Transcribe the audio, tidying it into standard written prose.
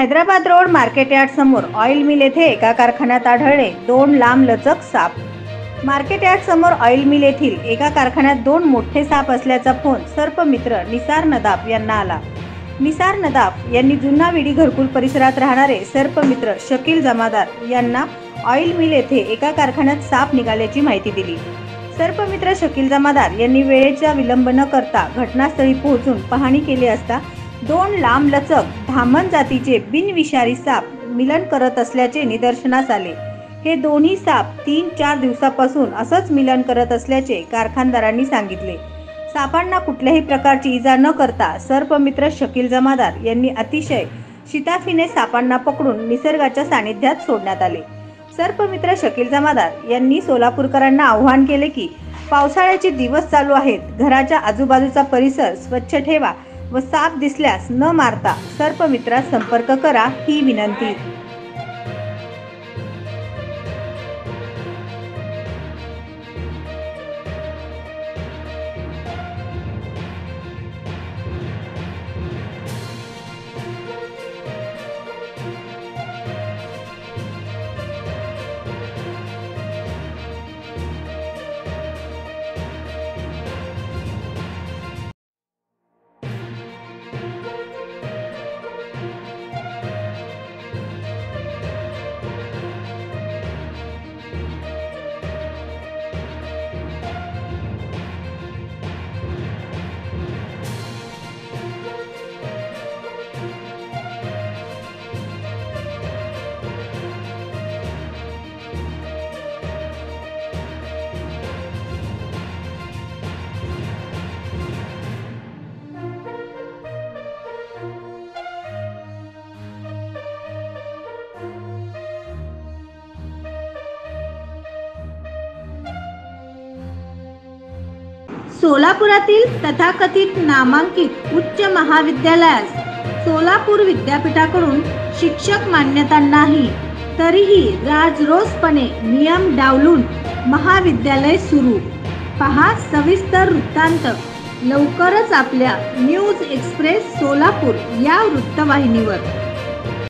Hyderabad road market yard समोर oil mill येथे एका कारखान्यात आढळले 2 लांबलचक साप। मार्केट यार्ड समोर ऑइल मिल येथील एका कारखान्यात 2 मोठे साप असल्याचा फोन सर्पमित्र निसार नदाफ यांना आला। निसार नदाफ यांनी जुना विडी घरकुल परिसरात राहणारे सर्पमित्र शकील जमादार यांना ऑइल मिल येथे एका कारखान्यात साप निघाल्याची माहिती दिली। सर्पमित्र शकील जमादार यांनी वेळेचा विलंब न करता घटनास्थळी पोहोचून पाहणी केली असता 2 लांबलचक धामण जातीचे बिनविषारी साप मिलन करत असल्याचे निदर्शनास आले। हे दोन्ही साप 3-4 दिवसापासून असंच मिलन करत असल्याचे कारखानदारांनी सांगितले। सापांना कुठल्याही प्रकारची इजा न करता सर्पमित्र शकील जमादार यांनी अतिशय शिताफीने सापांना पकडून निसर्गाच्या सानिध्यात सोडण्यात आले। सर्पमित्र शकील जमादार यांनी सोलापूरकरांना आवाहन केले की पावसाळ्याचे दिवस चालू आहेत, घराच्या आजूबाजूचा परिसर स्वच्छ ठेवा व साप दिसल्यास न मारता सर्पमित्रास संपर्क करा ही विनंती। सोलापुरातील तथाकथित नामांकित उच्च महाविद्यालयास सोलापूर विद्यापीठाकडून शिक्षक मान्यता नाही, तरीही राजरोसपणे नियम डावलून महाविद्यालय सुरू। पहा सविस्तर वृत्तांत लवकरच आपल्या न्यूज एक्सप्रेस सोलापूर या वृत्तवाहिनीवर।